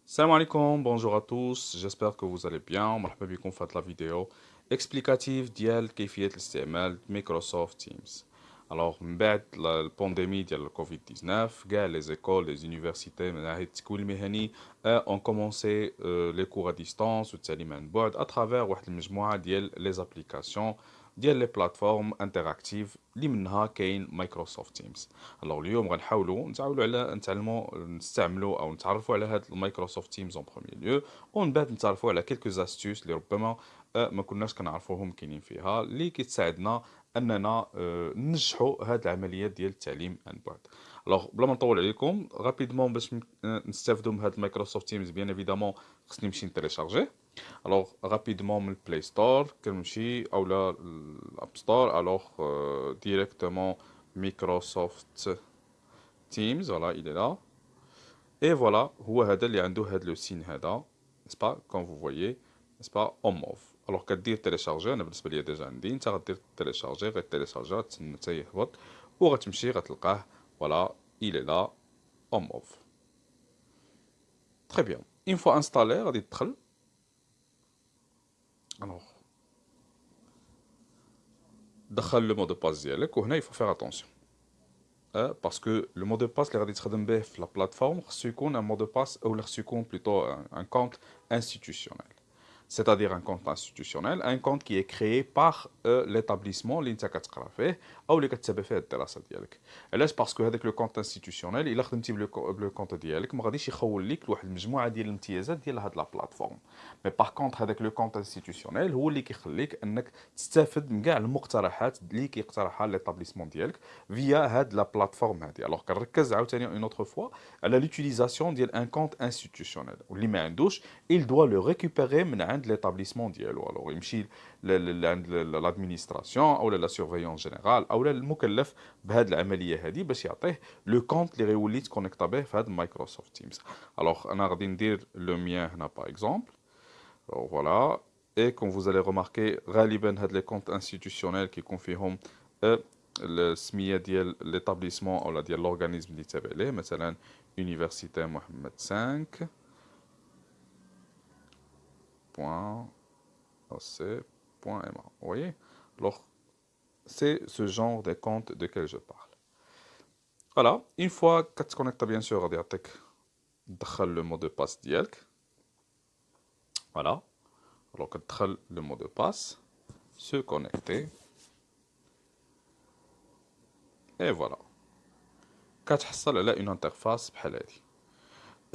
Salam alaikum, bonjour à tous, j'espère que vous allez bien. مرحبا بكم في هاد la vidéo explicative ديال كيفية الاستعمال Microsoft Teams. Alors من بعد البانديمي ديال الكوفيد 19 كاع لي زيكول لي زونيفرسيتي مع التكوين المهني اون كومونسي لي كور ا ديستانس والتعليم عن بعد اترافير واحد المجموعة ديال لي زابليكاسيون ديال لي بلاتفورم انتراكتيف اللي منها كاين مايكروسوفت تيمز. الوغ اليوم غنحاولوا نتعلموا نستعملوا او نتعرفوا على هاد المايكروسوفت تيمز اون بروميير لو، ومن بعد نتعرفوا على كيلكو استيوس اللي ربما ما كناش كنعرفوهم كاينين فيها اللي كتساعدنا اننا ننجحوا هاد العمليات ديال التعليم عن بعد. الوغ بلا ما نطول عليكم رابيدمون باش نستافدوا من هاد المايكروسوفت تيمز بيان ايفيدامون خصني نمشي نتيليشارجيه. الوغ رابيدمون من البلاي ستور كنمشي اولا الاب ستور. الوغ ديريكتومون مايكروسوفت تيمز فوالا il est là et voilà هو هذا اللي عنده هذا لو سين هذا n'est-ce pas comme vous voyez n'est-ce pas en mauve. الوغ كدير تيليشارجي، انا بالنسبه ليا ديجا عندي، انت غدير تيليشارجي غتيليشارجي غتسنى حتى يهبط وغتمشي غتلقاه فوالا il est là en mauve. Très bien, une fois installé غادي تدخل. alors دخل لو مود دو باس ديالك وهنا il faut faire attention parce que le mot de passe اللي غادي تخدم به في لا بلاتفورم خصو يكون ان mot de passe ou خصو يكون plutôt un compte institutionnel. C'est-à-dire un compte institutionnel, un compte qui est créé par l'établissement اللي انت كتقرا فيه او اللي كتتابع فيه الدراسه ديالك. علاش؟ باسكو هذاك لو كونت انستيتيوشنيل الا خدمتي بلو كونت ديالك ما غاديش يخول لك لواحد المجموعه ديال الامتيازات ديال هاد لا بلاتفورم. مي باغ كونطخ هذاك لو كونت انستيتيوشنيل هو اللي كيخليك انك تستافد من كاع المقترحات اللي كيقترحها ليطابليسمون ديالك فيا هاد لا بلاتفورم هادي. الوغ كنركز عاوتاني اون اوتر فوا على لوتيليزاسيون ديال ان كونت انستيتيوشنيل، واللي ما عندوش il doit le récupérer من عند l'établissement ديالو. الوغ يمشي عند لادمينستراسيون او لا سيرفيون جينيرال او المكلف بهذه العمليه هذه باش يعطيه لو كونت اللي غيولي تكونيكتا به في هذا مايكروسوفت تيمز. الوغ انا غادي ندير لو ميان هنا باغ اكزومبل. فوالا et comme vous allez remarquer غالبا هاد لي كونت انستيتيوشنيل كيكون فيهم السميه ديال ليتابليسمون او ديال لورغانيزم اللي تابع ليه، مثلا يونيفرسيتي محمد 5 point ac.ma. Vous voyez? Alors, c'est ce genre de compte de quel je parle. Voilà, une fois que tu te connectes bien sûr à Diatec, دخل le mot de passe ديالك. Voilà. Alors que دخل le mot de passe, se connecter. Et voilà. كتحصل على une interface بحال هادي.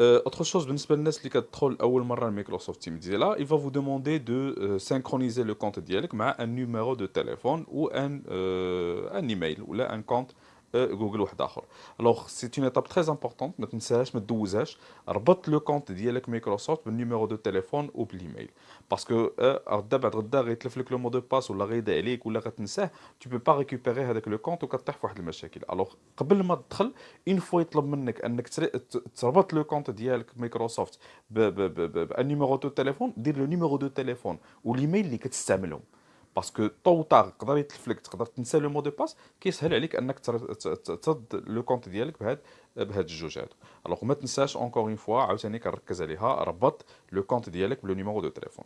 Autre chose, بالنسبة للناس اللي كتدخل أول مرة لميكروسوفت تيم ديالها, il va vous demander de synchroniser le compte ديالك مع un numéro de téléphone ou un email ou là un compte جوجل واحد آخر. Alors c'est une étape très importante, ما تنساهاش ما تدوزهاش. ربط لو كونت ديالك ميكروسوفت بالنيميرو دو تليفون وبالايميل، باسكو غدا بعد غدا غيتلف لك لو مو دو باس ولا غيضيع عليك ولا غتنساه، تو بو با ريكوبيري هذاك لو كونت وكطيح في واحد المشاكل. الوغ قبل ما تدخل اون فوا يطلب منك انك تربط لو كونت ديالك مايكروسوفت بان نيميرو دو تليفون، دير لو نيميرو دو تليفون والايميل اللي كتستعملهم، باسكو طو طار يقدر يتلف لك، تقدر تنسى لو مو دو باس، كيسهل عليك انك ترد لو كونت ديالك بهاد الجوج هادو. الوغ ما تنساش اونكور اون فوا عاوتاني كنركز عليها، ربط لو كونت ديالك بلو نيميرو دو تليفون.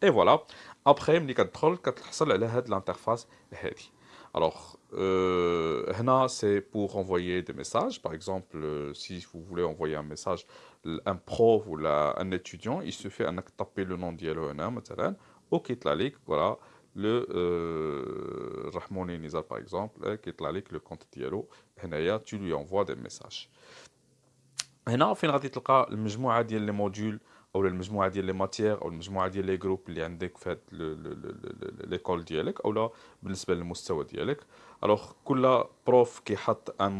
اي فوالا ابخي ملي كتدخل كتحصل على هاد الانترفاس هادي. Alors, Hana, c'est pour envoyer des messages. Par exemple, si vous voulez envoyer un message, un prof ou un étudiant, il suffit de taper le nom d'Yelo Hana, مثلا, ou يطلع لك, voilà, le Rahmoni Nizar, par exemple, يطلع لك le compte ديالو. هنايا, tu lui envoies des messages. هنا فين غادي تلقى المجموعه ديال لي موديول او المجموعه ديال لي ماتيير او المجموعه ديال لي جروب اللي عندك في هاد ليكول ديالك اولا بالنسبه للمستوى ديالك. الوغ كل بروف كيحط ان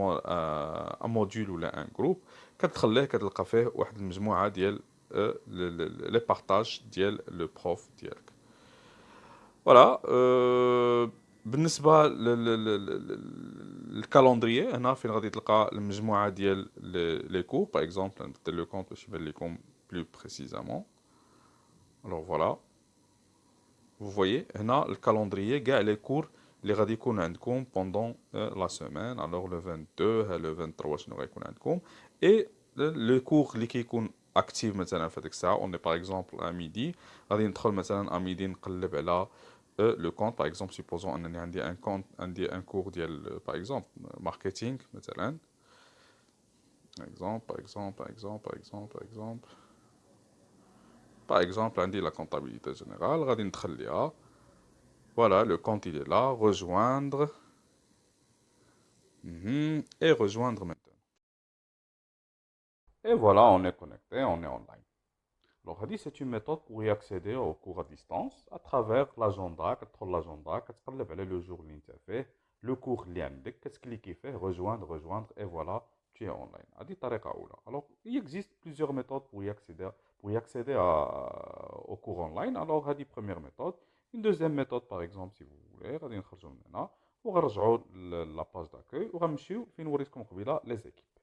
موديول ولا ان جروب كتدخل كتلقى فيه واحد المجموعه ديال لي بارطاج ديال لو بروف ديالك. فوالا بالنسبه للكالندريي هنا فين غادي تلقى المجموعه ديال لي كور باغ اكزومبل نبدل لو كونت باش يبان لكم بلو بريسيزامون. الوغ فوالا vous voyez هنا الكالندريي كاع لي كور اللي غادي يكون عندكم بوندون لا سيمين. الوغ لو 22 ها لو 23 شنو غيكون عندكم، اي لو كور اللي كيكون active مثلا في هذيك الساعة. On est par exemple à midi, غادي ندخل مثلا à midi نقلب على le compte. Par exemple, supposons أنني عندي un compte, عندي un cours ديال par exemple marketing مثلا. Par exemple, عندي la comptabilité générale, غادي ندخل ليها. Voilà, le compte il est là, rejoindre. Et rejoindre maintenant. Et voilà, on est connecté, on est online. Alors, هذه c'est une méthode pour y accéder au cours à distance à travers l'agenda. كتدخل l'agenda, كتقلب على le jour اللي انت فيه, le cours اللي عندك, كتكليكي فيه, rejoindre, et voilà, tu es online. هذه طريقة أولى. Alors, il existe plusieurs méthodes pour y accéder au cours online. Alors, هذه première méthode. Une deuxième méthode, par exemple, si vous voulez, غادي نخرجوا من هنا وغنرجعوا la page d'accueil وغنمشيو فين وريتكم قبيله les équipes.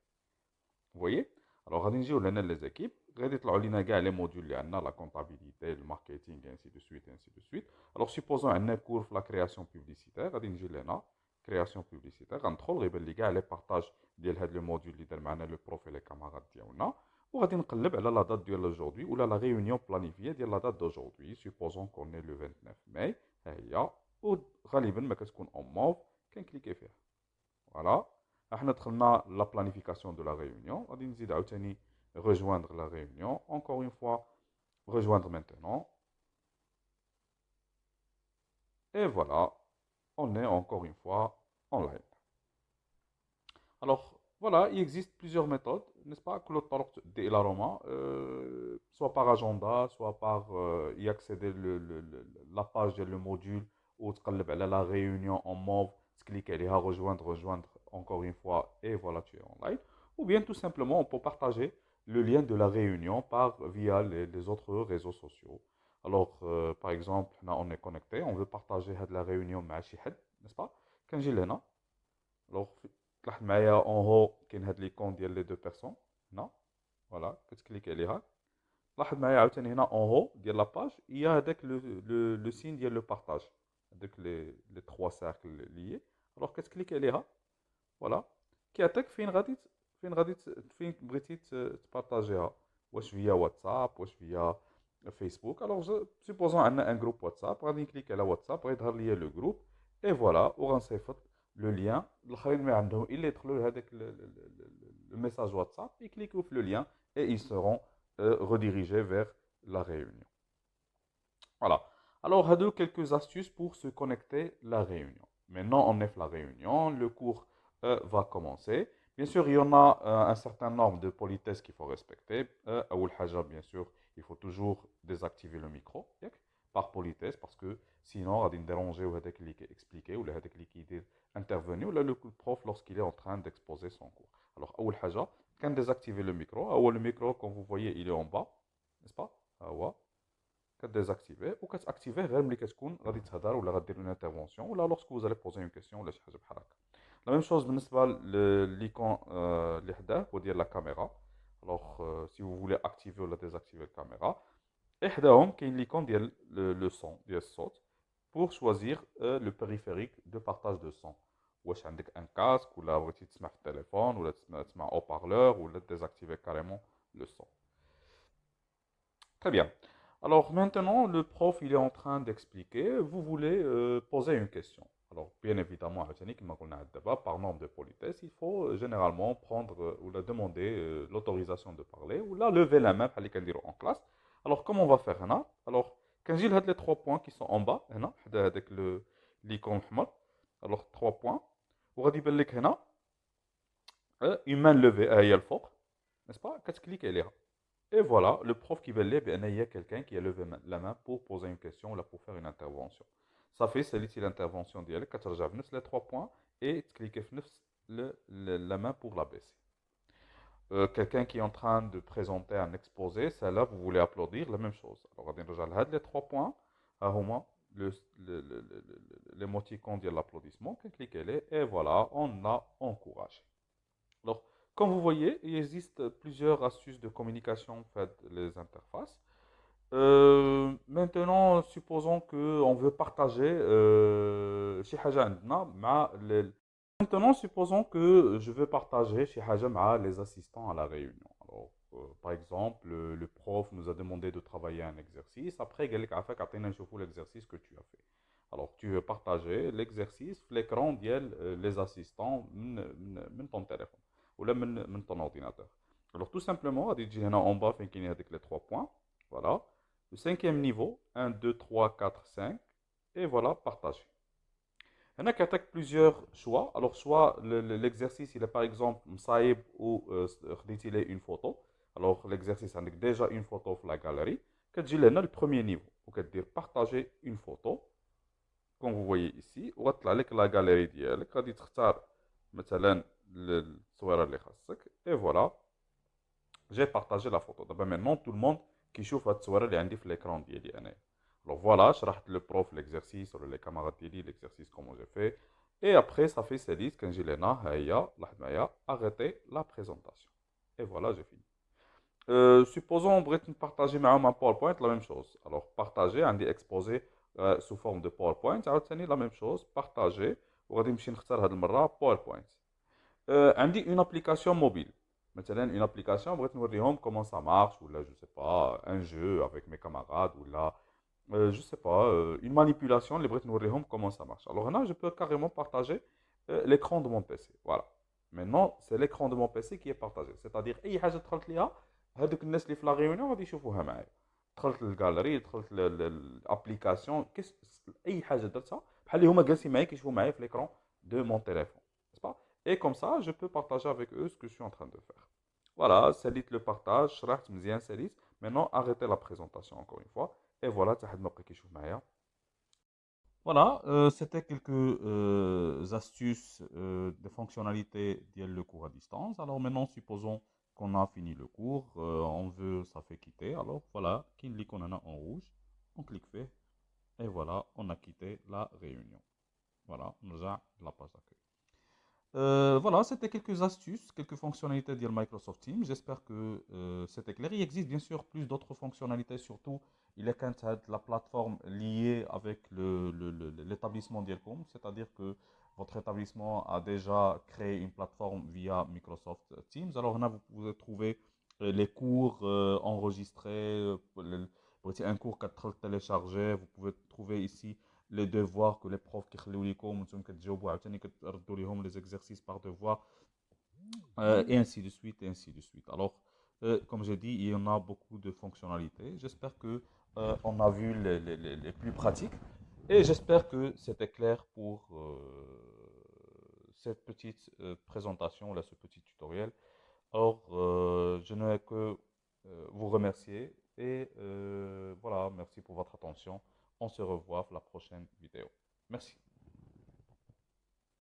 Vous voyez? Alors, غادي نجيو لهنا les équipes, غادي يطلعوا لنا كاع لي موديول اللي عندنا, la comptabilité, le marketing, et ainsi de suite, et ainsi de suite. Alors, supposons عندنا cours في la création publicitaire, غادي نجي لهنا création publicitaire, غندخل غيبان لي كاع لي بارطاج ديال هاد لو موديول اللي دار معنا لو بروف et les camarades ديالنا, وغادي نقلب على لا دات ديال aujourd'hui ولا la réunion planifiée ديال la date d'aujourd'hui. Supposons qu'on est le 29 mai, ها هي, وغالبا ما كتكون en mauve, كنكليكي فيها. Voilà. احنا دخلنا la planification de la réunion. غادي نزيد عاوتاني rejoindre la réunion. Encore une fois, rejoindre maintenant. Et voilà, on est encore une fois online. Alors, voilà, il existe plusieurs méthodes, n'est-ce pas? كل الطرق تؤدي إلى روما. Soit par agenda, soit par y accéder la page ديال le module, ou تقلب على la réunion en mauve, تكليك عليها rejoindre encore une fois, et voilà, tu es online. Ou bien tout simplement, on peut partager le lien de la réunion via les autres réseaux sociaux. Alors, par exemple, là, on est connecté, on veut partager la réunion مع شي حد, n'est-ce pas? كنجي لهنا. Alors, تلاحظ معايا اون هو كاين هاد ليكون ديال لي دو بيرسون هنا, فوالا كتكليكي عليها. لاحظ معايا عاوتاني هنا اون هو ديال لا باج هي هذاك لو سين ديال لو بارطاج, هذوك لي 3 سيركل ليي. الوغ كتكليكي عليها, فوالا كيعطيك فين بغيتي تبارطاجيها, واش فيا واتساب, واش فيا فيسبوك. الوغ سيبوزون عندنا ان جروب واتساب, غادي نكليك على واتساب, غيظهر ليا لو جروب, اي فوالا, وغنصيفط لو ليان. الاخرين ما عندهم الا يدخلوا لهذاك le message WhatsApp, ils cliquent sur le lien et ils seront redirigés vers la réunion. Voilà. Alors, هادو quelques astuces pour se connecter la réunion. Maintenant, on est la réunion, le cours va commencer. Bien sûr, il y en a un certain nombre de politesses qu'il faut respecter. أول حاجة, bien sûr, il faut toujours désactiver le micro, par politesse, parce que sinon, غادي déranger ou هذاك اللي expliquer ou هذاك اللي كيدير intervenir ou le prof lorsqu'il est en train d'exposer son cours. Alors, أول حاجة, quand désactiver le micro, le micro, comme vous voyez, il est en bas, n'est-ce pas? كديزاكتيفيه وكتاكتيفيه غير ملي كتكون غادي تهضر ولا غدير اون انترفونسيون ولا لوغسكو vous allez poser une question ولا شي حاجه بحال هكا. لا ميم شوز بالنسبه لليكون اللي حداه هو ديال لا كاميرا. الوغ سي vous voulez activer ولا désactiver الكاميرا, احداهم كاين ليكون ديال لو سون ديال الصوت pour choisir le périphérique de partage de son. واش عندك ان كاسك ولا بغيتي تسمع في التليفون ولا تسمع او بارلور ولا désactiver carrément le son. Très bien. Alors maintenant, le prof il est en train d'expliquer. Vous voulez poser une question. Alors bien évidemment, par norme de politesse, il faut généralement prendre ou la demander l'autorisation de parler ou la lever la main en classe. Alors comment on va faire là? Alors quand j'ai les 3 points qui sont en bas, avec l'icône حمر. Alors 3 points. وغادي يبان لك هنا une main levée هي الفوق, n'est-ce pas? كتكليك عليها. Et voilà, le prof qui veut lire, il y a quelqu'un qui a levé la main pour poser une question ou pour faire une intervention. Ça fait, c'est l'intervention d'IL, tu regardes les 3 points et tu cliques sur la main pour la baisser. Quelqu'un qui est en train de présenter un exposé, celle-là, vous voulez applaudir, la même chose. Alors, on regarde les 3 points, l'émoticône de l'applaudissement, cliquez-les et voilà, on a encouragé. Alors, comme vous voyez, il existe plusieurs astuces de communication faites les interfaces. Maintenant, supposons qu'on veut partager شي حاجة عندنا مع Maintenant, supposons que je veux partager شي حاجة مع les assistants à la réunion. Alors, par exemple, le prof nous a demandé de travailler un exercice. Après, il a fait l'exercice que tu as fait. Alors, tu veux partager l'exercice, l'écran les assistants de ton téléphone ou de ton ordinateur. Alors, tout simplement, en bas, il y a les 3 points. Voilà. Le cinquième niveau, un 2 3 4 5 et voilà, partager. Il y en a qui attaquent plusieurs choix. Alors, soit l'exercice, il est par exemple Msaïb ou retirer une photo. Alors, l'exercice a déjà une photo dans la galerie. Que tu le premier niveau. Ou que dire partager une photo. Comme vous voyez ici. Ou avec la galerie d'hier. Que tu choisir, مثلا, الصورة اللي خاصك. Et voilà. J'ai partagé la photo. D'abord, maintenant, tout le monde qui chauffe cette soirée, il y a l'écran d'hier. Alors voilà, je rajoute le prof l'exercice, ou les camarades d'hier, l'exercice, comment j'ai fait. Et après, ça fait ces listes quand j'ai les arrêtez la présentation. Et voilà, j'ai fini. Supposons on pourrait partager un PowerPoint, la même chose. Alors, partager, on dit exposer sous forme de PowerPoint, c'est la même chose. Partager, on va dire PowerPoint. On dit une application mobile. Maintenant, une application, on va vous dire comment ça marche, ou là, je sais pas, un jeu avec mes camarades, ou là, je sais pas, une manipulation, les brutes nous diront comment ça marche. Alors là, je peux carrément partager l'écran de mon PC. Voilà. Maintenant, c'est l'écran de mon PC qui est partagé. C'est-à-dire, اي حاجه دخلت ليها هذوك الناس اللي في لا ريونيون غادي يشوفوها معايا. دخلت للجاليري، دخلت للابليكاسيون، اي حاجه درتها بحال اللي هما جالسين معايا كيشوفوا معايا في l'écran de mon téléphone. N'est-ce pas? Et comme ça, je peux partager avec eux ce que je suis en train de faire. Voilà, salit le partage, شرحت مزيان salit. Maintenant, arrêtez la présentation encore une fois. Et voilà, voilà, c'était quelques astuces de fonctionnalités le cours à distance. Alors maintenant, supposons qu'on a fini le cours, on veut, ça fait quitter. Alors voilà, qui clique on en a en rouge, on clique fait, et voilà, on a quitté la réunion. Voilà, on a la page d'accueil. Voilà, c'était quelques astuces, quelques fonctionnalités de Microsoft Teams. J'espère que c'était clair. Il existe bien sûr plus d'autres fonctionnalités, surtout il est quand la plateforme liée avec l'établissement d'Yelcom, c'est-à-dire que votre établissement a déjà créé une plateforme via Microsoft Teams. Alors là, vous pouvez trouver les cours enregistrés, un cours qu'à télécharger. Vous pouvez trouver ici les devoirs que les profs كيخليو لكم وانتم كتجاوبوا عاوتاني كتردوا لهم les exercices par devoir et ainsi de suite et ainsi de suite. Alors comme j'ai dit, il y en a beaucoup de fonctionnalités. J'espère que on a vu les plus pratiques et j'espère que c'était clair pour cette petite présentation, là, ce petit tutoriel. Alors je n'ai que vous remercier et voilà, merci pour votre attention. On se revoit pour la prochaine vidéo. Merci.